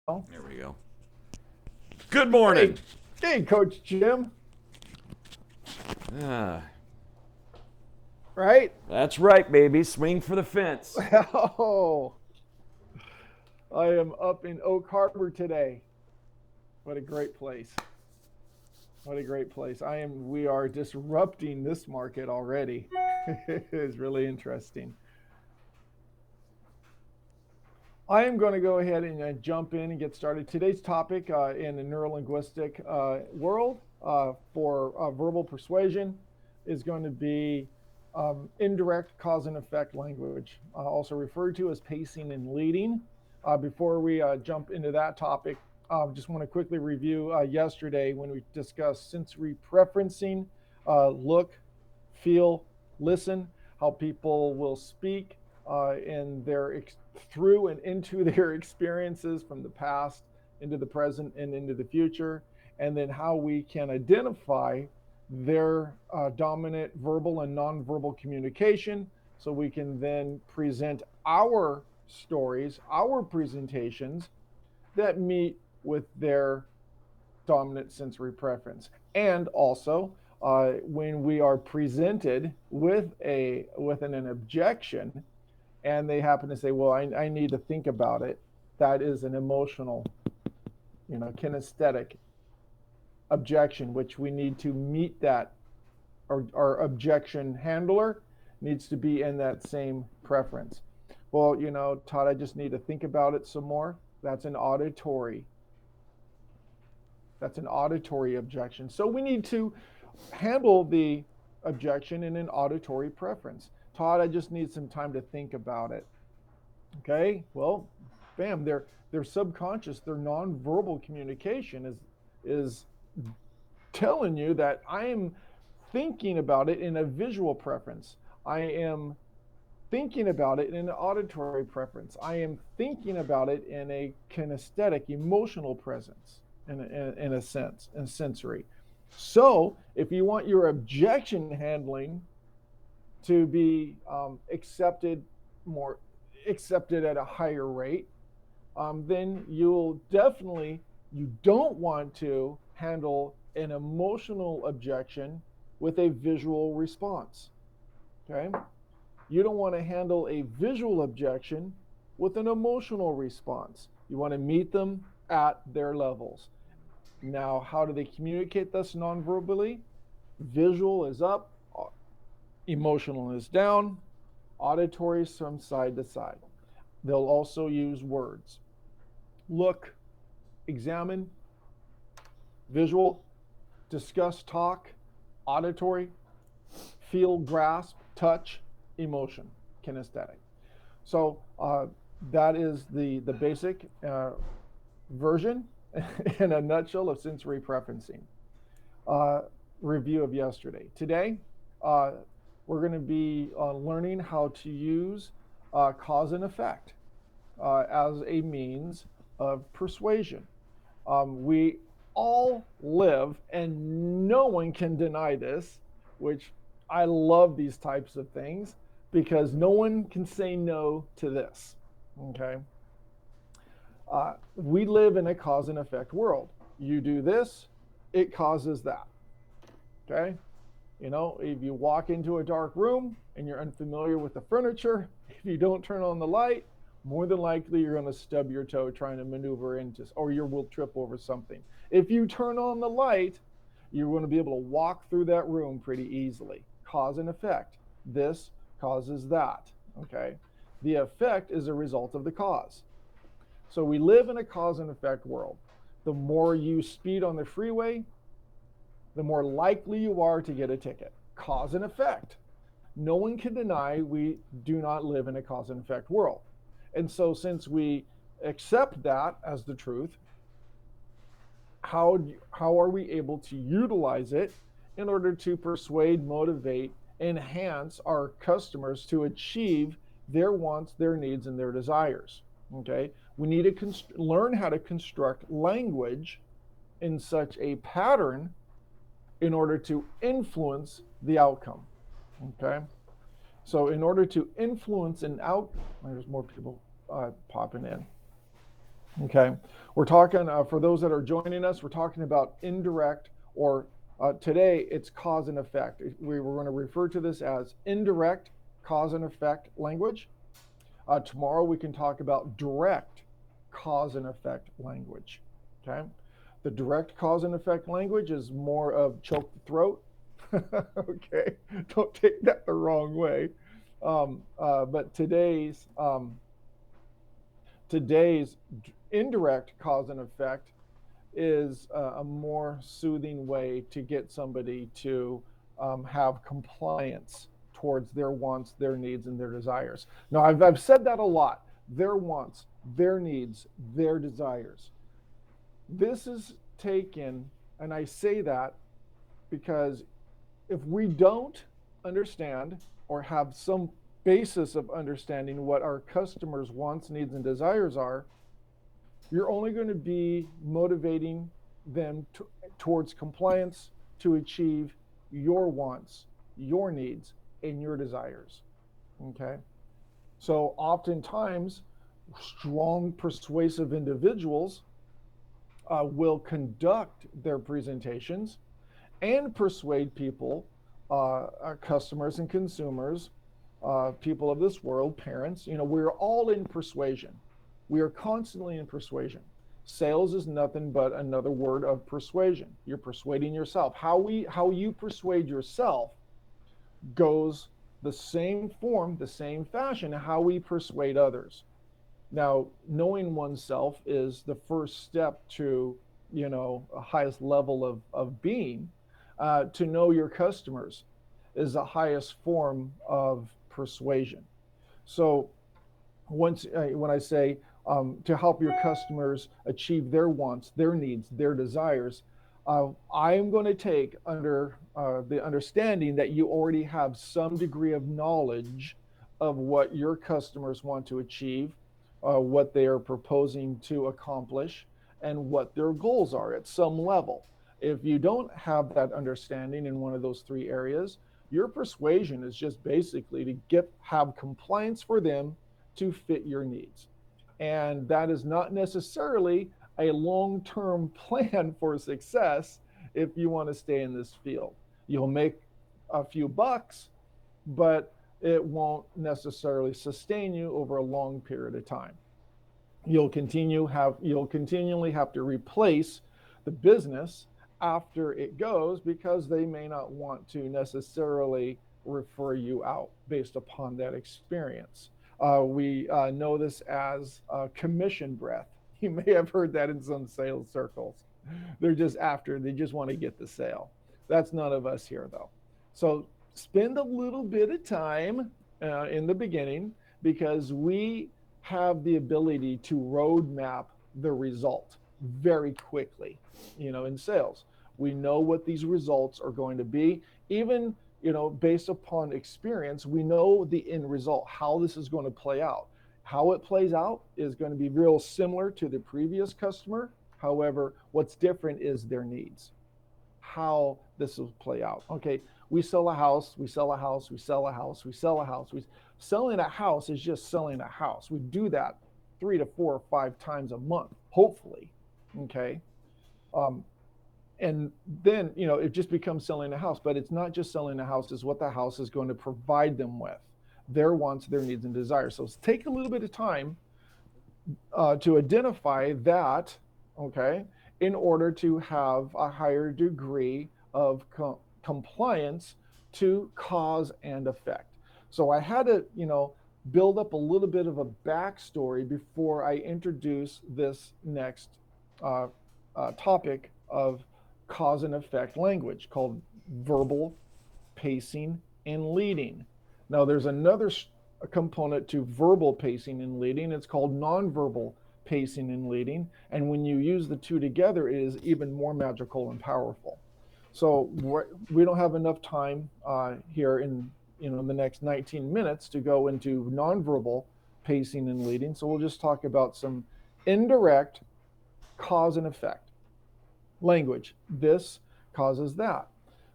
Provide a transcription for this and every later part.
There we go. Good morning. Hey, Coach Jim. Ah, Right? that's right, baby. Swing for the fence. Oh, I am up in Oak Harbor today. What a great place. What a great place. We are disrupting this market already. It's really interesting. I am going to go ahead and jump in and get started. Today's topic in the neurolinguistic world for verbal persuasion is going to be indirect cause and effect language, also referred to as pacing and leading. Before we jump into that topic, just want to quickly review yesterday when we discussed sensory preferencing, look, feel, listen, how people will speak in through and into their experiences from the past into the present and into the future, and then how we can identify their dominant verbal and nonverbal communication so we can then present our stories, our presentations that meet with their dominant sensory preference. And also, when we are presented with an objection, and they happen to say, "Well, I need to think about it," that is an emotional, kinesthetic objection, which we need to meet that. Our objection handler needs to be in that same preference. Well, Todd, I just need to think about it some more. That's an auditory objection. So we need to handle the objection in an auditory preference. Todd, I just need some time to think about it. Okay, well, bam, their subconscious, their nonverbal communication is telling you that I am thinking about it in a visual preference. I am thinking about it in an auditory preference. I am thinking about it in a kinesthetic, emotional presence, in a sense, and sensory. So, if you want your objection handling to be more accepted at a higher rate, then you don't want to handle an emotional objection with a visual response. Okay? You don't want to handle a visual objection with an emotional response. You want to meet them at their levels. Now, how do they communicate this non-verbally? Visual is up, emotional is down, auditory is from side to side. They'll also use words. Look, examine, visual, discuss, talk, auditory, feel, grasp, touch, emotion, kinesthetic. So that is the basic version in a nutshell of sensory preferencing. Review of yesterday. Today, we're going to be learning how to use cause and effect as a means of persuasion. We all live, and no one can deny this, which I love these types of things because no one can say no to this. Okay. We live in a cause and effect world. You do this, it causes that. Okay. If you walk into a dark room and you're unfamiliar with the furniture, if you don't turn on the light, more than likely you're going to stub your toe trying to maneuver into, or you will trip over something. If you turn on the light, you're going to be able to walk through that room pretty easily. Cause and effect. This causes that. Okay. The effect is a result of the cause. So we live in a cause and effect world. The more you speed on the freeway, the more likely you are to get a ticket. Cause and effect. No one can deny we do not live in a cause and effect world. And so since we accept that as the truth, how are we able to utilize it in order to persuade, motivate, enhance our customers to achieve their wants, their needs, and their desires? Okay, we need to learn how to construct language in such a pattern in order to influence the outcome. Okay, so in order to influence an there's more people popping in. Okay, we're talking, for those that are joining us, we're talking about indirect, or today it's cause and effect. We were going to refer to this as indirect cause and effect language. Tomorrow we can talk about direct cause and effect language. Okay, the direct cause and effect language is more of choke the throat. Okay, don't take that the wrong way. But today's indirect cause and effect is a more soothing way to get somebody to have compliance towards their wants, their needs, and their desires. Now, I've said that a lot: their wants, their needs, their desires. This is taken, and I say that because if we don't understand or have some basis of understanding what our customers' wants, needs, and desires are, you're only going to be motivating them towards compliance to achieve your wants, your needs, and your desires. Okay? So oftentimes, strong, persuasive individuals will conduct their presentations and persuade people, customers and consumers, people of this world, parents. We're all in persuasion. We are constantly in persuasion. Sales is nothing but another word of persuasion. You're persuading yourself. How you persuade yourself goes the same form, the same fashion, how we persuade others. Now, knowing oneself is the first step to, a highest level of being. To know your customers is the highest form of persuasion. So when I say to help your customers achieve their wants, their needs, their desires, I am going to take under the understanding that you already have some degree of knowledge of what your customers want to achieve, what they are proposing to accomplish, and what their goals are at some level. If you don't have that understanding in one of those three areas, your persuasion is just basically to have compliance for them to fit your needs. And that is not necessarily a long term plan for success if you want to stay in this field. You'll make a few bucks, but it won't necessarily sustain you over a long period of time. You'll continually have to replace the business after it goes because they may not want to necessarily refer you out based upon that experience. We know this as commission breath. You may have heard that in some sales circles. They just want to get the sale. That's none of us here, though. So spend a little bit of time in the beginning, because we have the ability to roadmap the result very quickly. In sales, we know what these results are going to be. Even based upon experience, we know the end result, how this is going to play out. How it plays out is going to be real similar to the previous customer. However, what's different is their needs, how this will play out. Okay, we sell a house, we sell a house, we sell a house, we sell a house. Selling a house is just selling a house. We do that 3 to 4 or 5 times a month, hopefully. Okay. And then, it just becomes selling a house, but it's not just selling a house, it's what the house is going to provide them with, their wants, their needs, and desires. So take a little bit of time to identify that, okay, in order to have a higher degree of compliance to cause and effect. So I had to, build up a little bit of a backstory before I introduce this next topic of cause and effect language, called verbal, pacing, and leading. Now, there's another component to verbal pacing and leading. It's called nonverbal pacing and leading. And when you use the two together, it is even more magical and powerful. So we don't have enough time here in the next 19 minutes to go into nonverbal pacing and leading. So we'll just talk about some indirect cause and effect language. This causes that.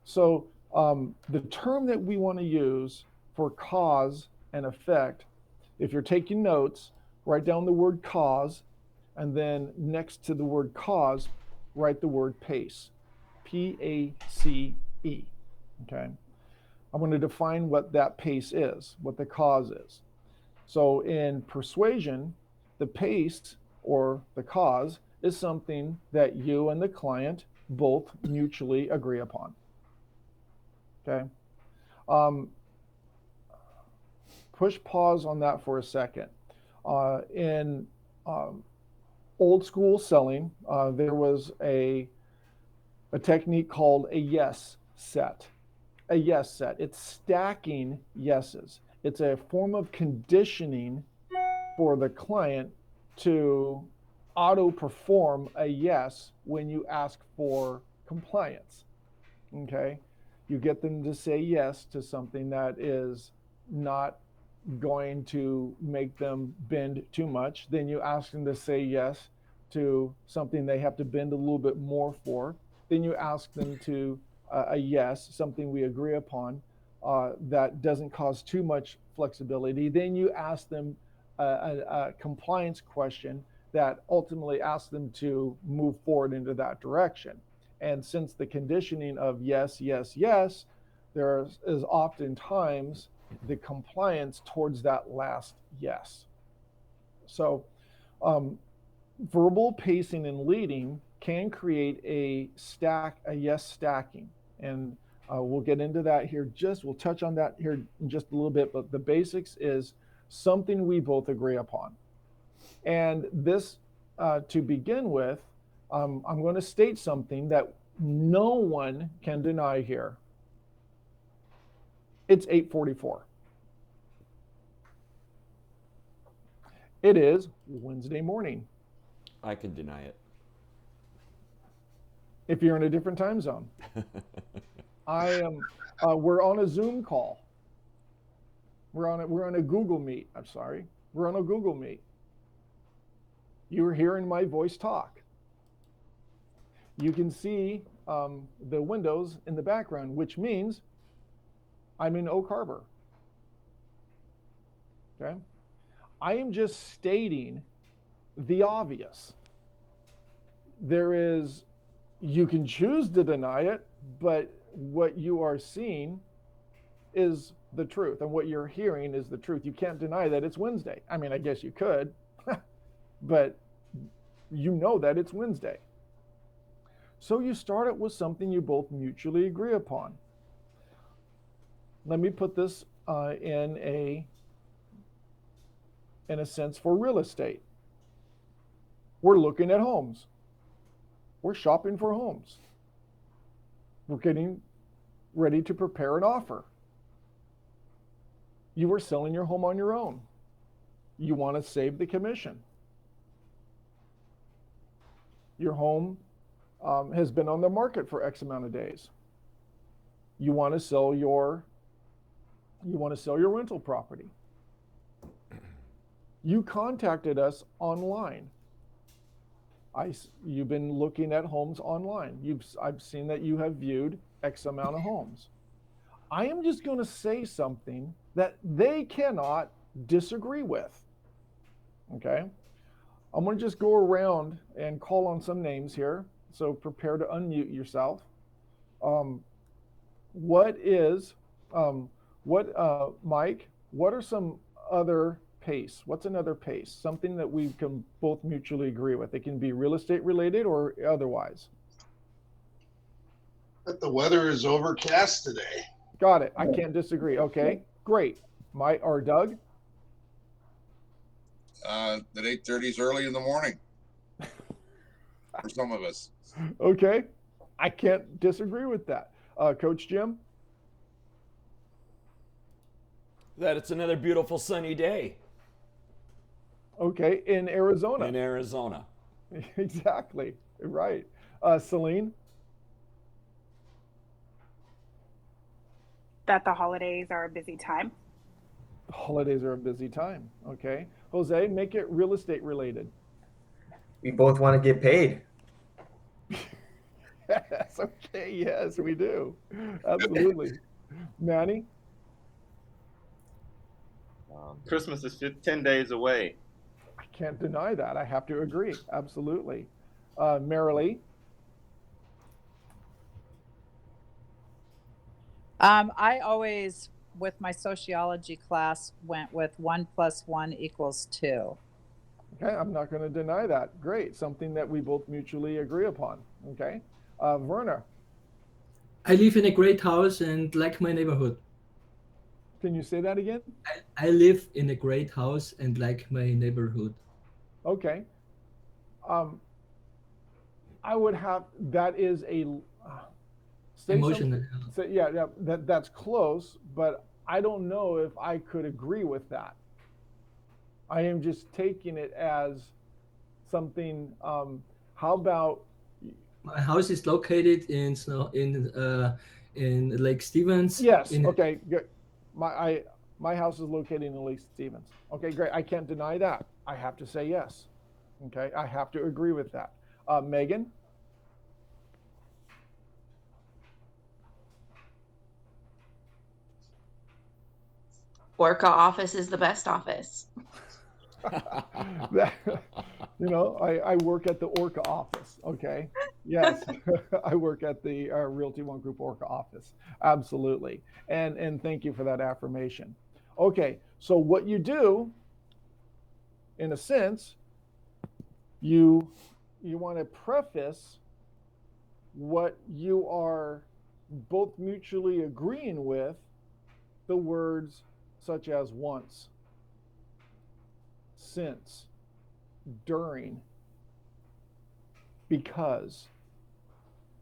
So the term that we want to use for cause and effect, if you're taking notes, write down the word cause, And then next to the word cause, write the word pace. P-A-C-E. Okay. I'm going to define what that pace is, what the cause is. So in persuasion, the pace or the cause is something that you and the client both mutually agree upon. Okay. Push pause on that for a second. In old school selling, there was a technique called a yes set. A yes set. It's stacking yeses. It's a form of conditioning for the client to auto perform a yes when you ask for compliance. Okay. You get them to say yes to something that is not going to make them bend too much. Then you ask them to say yes to something they have to bend a little bit more for. Then you ask them to a yes, something we agree upon that doesn't cause too much flexibility. Then you ask them a compliance question that ultimately asks them to move forward into that direction. And since the conditioning of yes, yes, yes, there is oftentimes the compliance towards that last yes. So verbal pacing and leading can create a yes stacking. And we'll get into that here. We'll touch on that here in just a little bit, but the basics is something we both agree upon. And this, to begin with, I'm going to state something that no one can deny here. It's 8:44. It is Wednesday morning. I can deny it. If you're in a different time zone. I am. We're on a Zoom call. We're on a Google Meet. I'm sorry. We're on a Google Meet. You're hearing my voice talk. You can see the windows in the background, which means I'm in Oak Harbor. Okay. I am just stating the obvious. You can choose to deny it, but what you are seeing is the truth, and what you're hearing is the truth. You can't deny that it's Wednesday. I mean, I guess you could, but you know that it's Wednesday. So you start it with something you both mutually agree upon. Let me put this in a sense for real estate. We're looking at homes. We're shopping for homes. We're getting ready to prepare an offer. You are selling your home on your own. You want to save the commission. Your home has been on the market for X amount of days. You want to sell your rental property. You contacted us online. You've been looking at homes online. I've seen that you have viewed X amount of homes. I am just going to say something that they cannot disagree with. Okay? I'm going to just go around and call on some names here. So prepare to unmute yourself. Mike, what are some other pace? What's another pace? Something that we can both mutually agree with. It can be real estate related or otherwise. But the weather is overcast today. Got it. I can't disagree. Okay, great. Mike or Doug? That 8:30 is early in the morning for some of us. Okay, I can't disagree with that. Coach Jim? That it's another beautiful sunny day Okay, in Arizona. in Arizona. Exactly, right. Celine? That the holidays are a busy time. The holidays are a busy time. Okay. Jose, make it real estate related. We both want to get paid. Yes, okay, yes, we do. Absolutely. Manny? Christmas is 10 days away. I can't deny that. I have to agree. Absolutely. Marilee? I always, with my sociology class, went with 1 + 1 = 2. Okay, I'm not going to deny that. Great. Something that we both mutually agree upon. Okay. Werner, I live in a great house and like my neighborhood. can you say that again? I live in a great house and like my neighborhood. Okay. Um, I would have, that is a, say Emotional. yeah, that's close, but I don't know if I could agree with that. I am just taking it as something, how about, My house is located in Lake Stevens. yes, okay, good. My house is located in Lake Stevens. Okay, great. I can't deny that. I have to say yes. Okay, I have to agree with that. Megan? Orca office is the best office. I work at the Orca office. Okay. Yes. I work at the Realty One Group Orca office. Absolutely. And thank you for that affirmation. Okay. So what you do, in a sense, you want to preface what you are both mutually agreeing with the words such as once, since, during, because.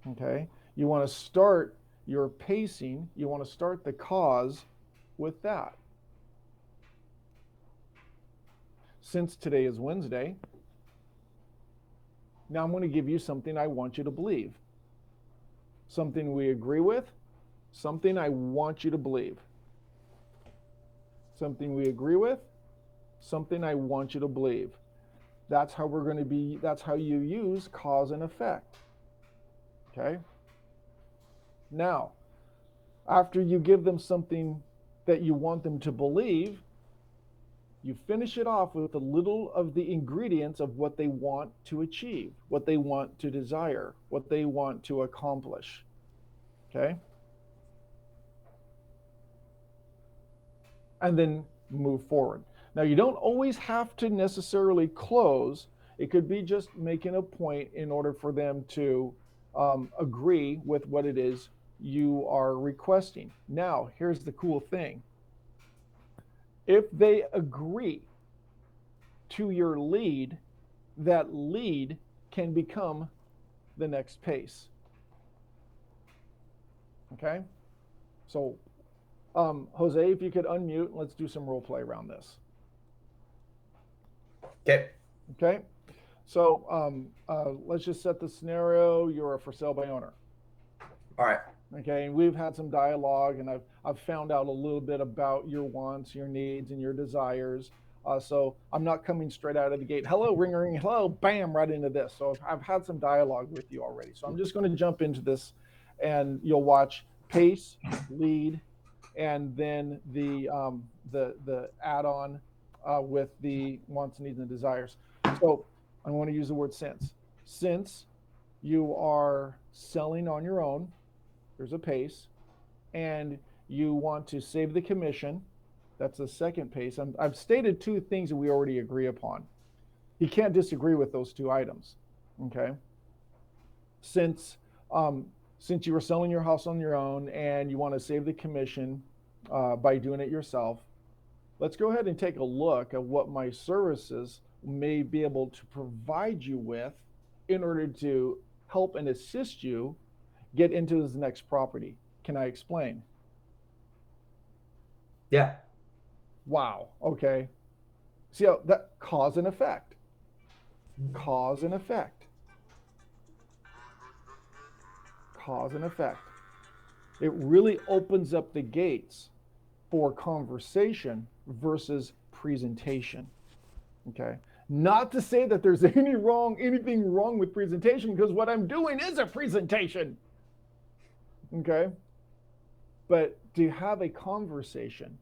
Okay, you want to start your pacing, you want to start the cause with that. Since today is Wednesday, now I'm going to give you something I want you to believe. Something we agree with, something I want you to believe. Something we agree with, something I want you to believe. That's how we're going to be, that's how you use cause and effect. Okay? Now, after you give them something that you want them to believe, you finish it off with a little of the ingredients of what they want to achieve, what they want to desire, what they want to accomplish. Okay? And then move forward. Now, you don't always have to necessarily close. It could be just making a point in order for them to agree with what it is you are requesting. Now, here's the cool thing. If they agree to your lead, that lead can become the next pace. Okay? So, Jose, if you could unmute, let's do some role play around this. Okay. Okay? So, let's just set the scenario. You're a for sale by owner. All right. Okay, and we've had some dialogue, and I've found out a little bit about your wants, your needs, and your desires. So I'm not coming straight out of the gate. Hello, ring, ring, hello, bam, right into this. So I've had some dialogue with you already. So I'm just going to jump into this, and you'll watch pace, lead, and then the add-on with the wants, needs, and desires. So I want to use the word since. Since you are selling on your own, there's a pace, and you want to save the commission. That's the second pace. I've stated two things that we already agree upon. You can't disagree with those two items. Okay. Since you were selling your house on your own and you want to save the commission by doing it yourself, let's go ahead and take a look at what my services may be able to provide you with in order to help and assist you get into this next property. Can I explain? Yeah. Wow. Okay. See how that cause and effect. Cause and effect. Cause and effect. It really opens up the gates for conversation versus presentation. Okay. Not to say that there's anything wrong with presentation, because what I'm doing is a presentation. Okay. But to have a conversation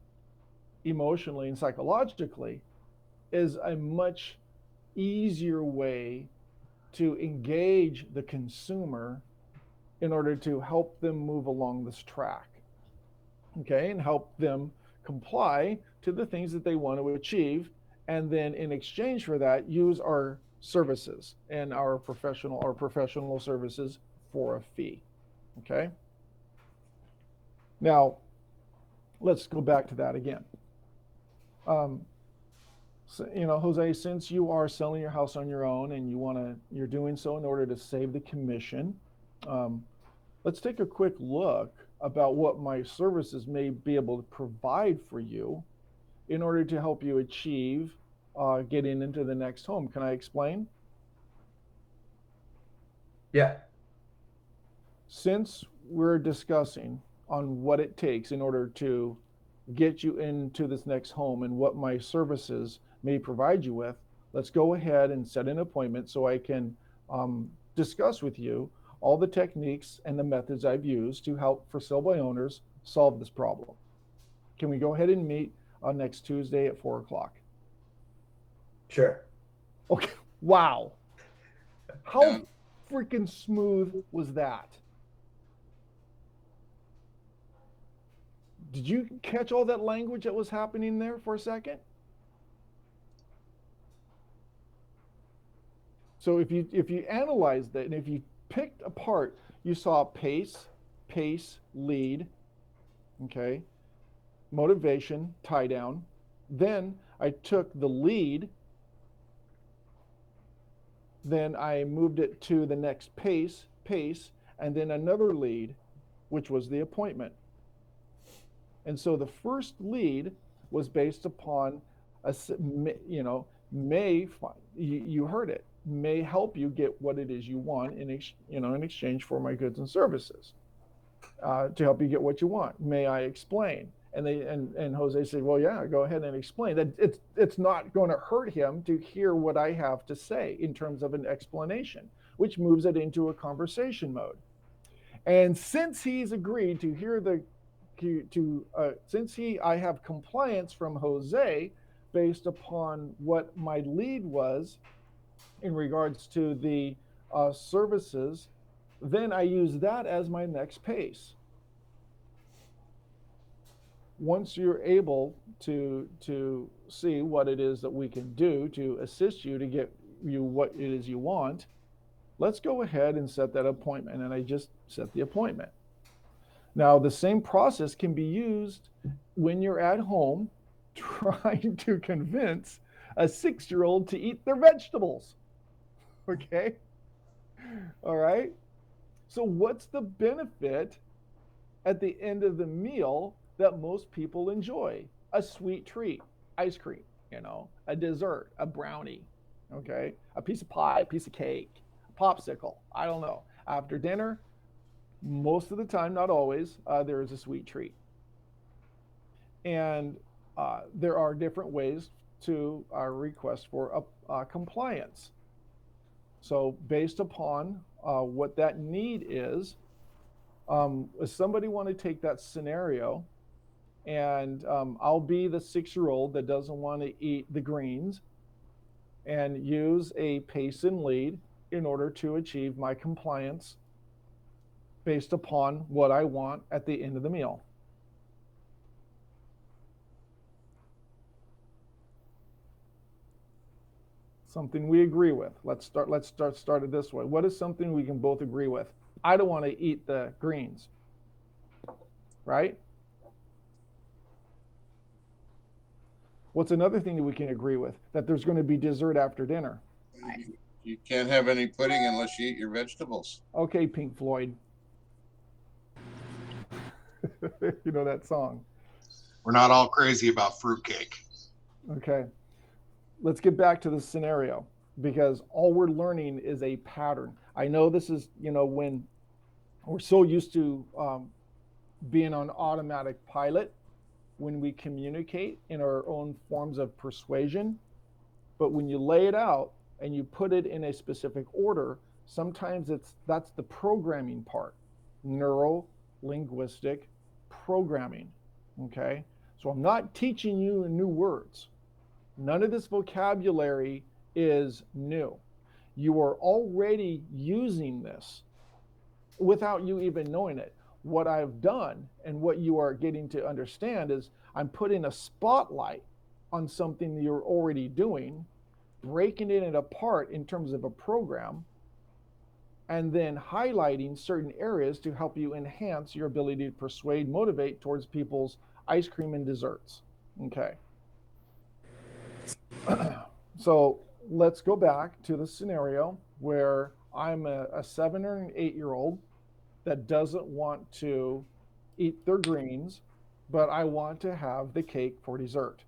emotionally and psychologically is a much easier way to engage the consumer in order to help them move along this track, okay, and help them comply to the things that they want to achieve, and then in exchange for that, use our services and our professional services for a fee, okay? Now, let's go back to that again. So, Jose, since you are selling your house on your own and you're doing so in order to save the commission, let's take a quick look about what my services may be able to provide for you in order to help you achieve getting into the next home. Can I explain? Yeah. Since we're discussing on what it takes in order to get you into this next home and what my services may provide you with, let's go ahead and set an appointment so I can discuss with you all the techniques and the methods I've used to help for sale by owners solve this problem. Can we go ahead and meet next Tuesday at 4 o'clock? Sure. Okay. Wow. How Yeah. freaking smooth was that? Did you catch all that language that was happening there for a second? So if you analyzed it and if you picked apart, you saw pace, lead, okay, motivation, tie down. Then I took the lead, then I moved it to the next pace, and then another lead, which was the appointment. And so the first lead was based upon you heard it, may help you get what it is you want in exchange for my goods and services, to help you get what you want. May I explain? And Jose said, well, yeah, go ahead and explain. That it's not going to hurt him to hear what I have to say in terms of an explanation, which moves it into a conversation mode. And since he's agreed to hear I have compliance from Jose based upon what my lead was in regards to the services, then I use that as my next pace. Once you're able to see what it is that we can do to assist you to get you what it is you want, let's go ahead and set that appointment. And I just set the appointment. Now, the same process can be used when you're at home trying to convince a 6-year-old to eat their vegetables. Okay? All right? So what's the benefit at the end of the meal that most people enjoy? A sweet treat, ice cream, a dessert, a brownie, okay? A piece of pie, a piece of cake, a popsicle, I don't know. After dinner, most of the time, not always, there is a sweet treat. And there are different ways to request for compliance. So based upon what that need is, if somebody want to take that scenario, and I'll be the 6-year-old that doesn't want to eat the greens and use a pace and lead in order to achieve my compliance based upon what I want at the end of the meal. Something we agree with. Let's start it this way. What is something we can both agree with? I don't want to eat the greens, right? What's another thing that we can agree with? That there's going to be dessert after dinner. You can't have any pudding unless you eat your vegetables. Okay, Pink Floyd. You know that song. We're not all crazy about fruitcake. Okay. Let's get back to the scenario, because all we're learning is a pattern. I know this is, when we're so used to being on automatic pilot when we communicate in our own forms of persuasion. But when you lay it out and you put it in a specific order, sometimes that's the programming part, neuro-linguistic programming, okay? So I'm not teaching you new words. None of this vocabulary is new. You are already using this without you even knowing it. What I've done and what you are getting to understand is I'm putting a spotlight on something that you're already doing, breaking it apart in terms of a program, and then highlighting certain areas to help you enhance your ability to persuade, motivate towards people's ice cream and desserts. Okay. So let's go back to the scenario where I'm a 7 or an 8-year-old that doesn't want to eat their greens, but I want to have the cake for dessert.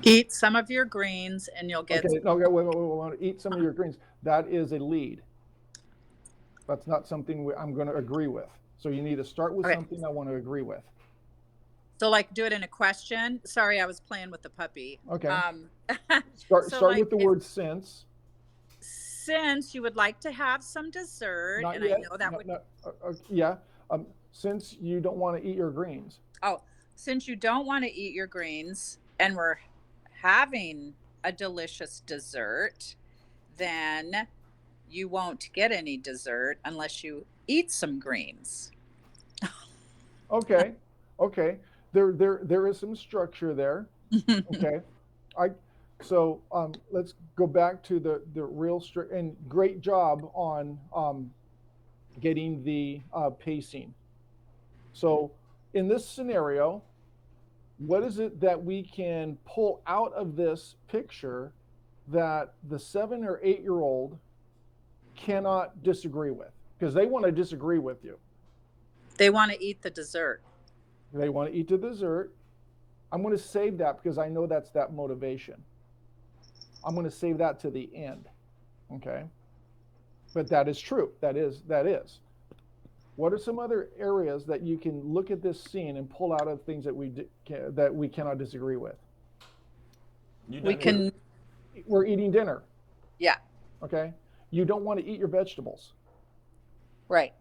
Eat some of your greens and you'll get. Okay, wait, eat some of your greens. That is a lead. That's not something I'm going to agree with. So you need to start with something I want to agree with. So like do it in a question. Sorry, I was playing with the puppy. Okay. Start like with the word since. Since you would like to have some dessert, Not and yet. I know that yeah. Since you don't want to eat your greens. Oh, since you don't want to eat your greens and we're having a delicious dessert, then you won't get any dessert unless you eat some greens. Okay. There is some structure there. Okay. So let's go back to the real and great job on getting the pacing. So in this scenario, what is it that we can pull out of this picture that the 7 or 8-year-old cannot disagree with? Because they want to disagree with you. They want to eat the dessert. They want to eat the dessert. I'm going to save that because I know that's that motivation. I'm going to save that to the end. Okay. But that is true. That is. What are some other areas that you can look at this scene and pull out of things that we cannot disagree with? We're eating dinner. Yeah. Okay. You don't want to eat your vegetables. Right.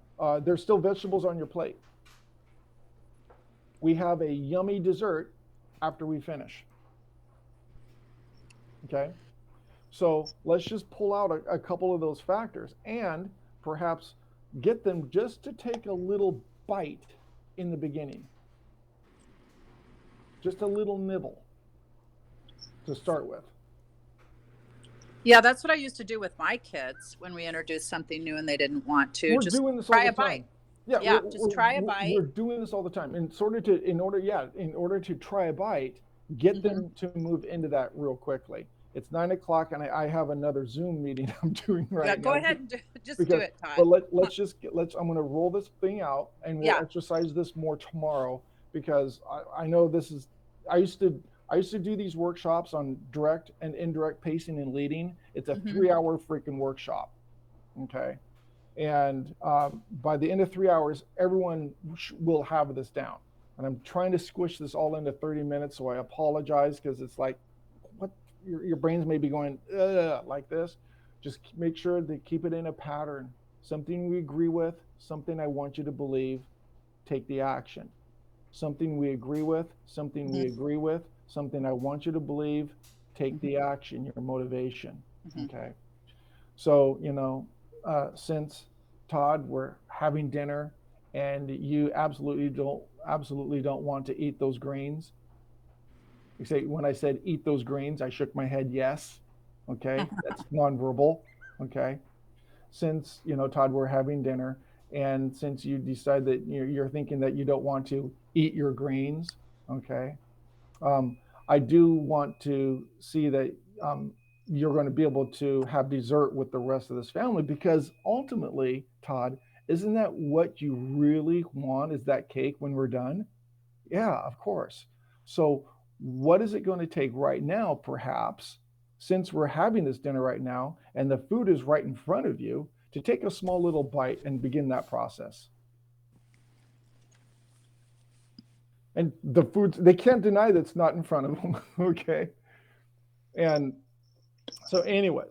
There's still vegetables on your plate. We have a yummy dessert after we finish. Okay. So let's just pull out a couple of those factors and perhaps get them just to take a little bite in the beginning. Just a little nibble to start with. Yeah, that's what I used to do with my kids when we introduced something new and they didn't want to. We're just doing this try all the a bite. time. Yeah, just try a bite. We're doing this all the time. In order to try a bite, get them to move into that real quickly. It's 9 o'clock and I have another Zoom meeting I'm doing right now. Go ahead and just do it, Todd. But I'm going to roll this thing out and we'll exercise this more tomorrow because I know this is, I used to do these workshops on direct and indirect pacing and leading. It's a 3-hour freaking workshop. Okay. And by the end of 3 hours, everyone will have this down. And I'm trying to squish this all into 30 minutes. So I apologize because it's like, what your brains may be going like this. Just make sure to keep it in a pattern. Something we agree with, something I want you to believe, take the action. Something we agree with, something we agree with, something I want you to believe, take the action, your motivation. Okay. So, since Todd, we're having dinner and you absolutely don't want to eat those greens. You say, when I said eat those greens, I shook my head yes. Okay. That's nonverbal. Okay. Since, Todd, we're having dinner and since you decide that you're thinking that you don't want to eat your greens. Okay. I do want to see that you're going to be able to have dessert with the rest of this family because ultimately, Todd, isn't that what you really want is that cake when we're done? Yeah, of course. So what is it going to take right now, perhaps, since we're having this dinner right now and the food is right in front of you, to take a small little bite and begin that process? And the food, they can't deny that it's not in front of them. Okay. And so anyways,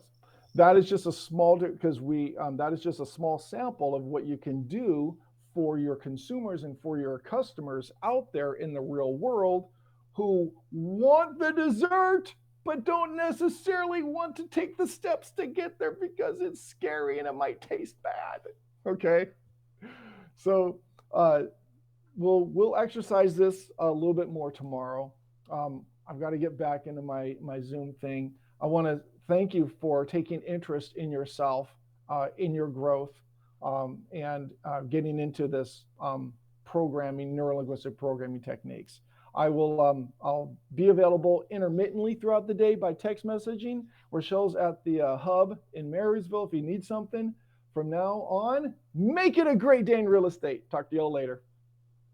that is just a small, because that is just a small sample of what you can do for your consumers and for your customers out there in the real world who want the dessert, but don't necessarily want to take the steps to get there because it's scary and it might taste bad. Okay. So we'll exercise this a little bit more tomorrow. I've got to get back into my Zoom thing. I want to thank you for taking interest in yourself, in your growth, and getting into this programming, neurolinguistic programming techniques. I'll be available intermittently throughout the day by text messaging. Rochelle's at the hub in Marysville if you need something. From now on, make it a great day in real estate. Talk to y'all later.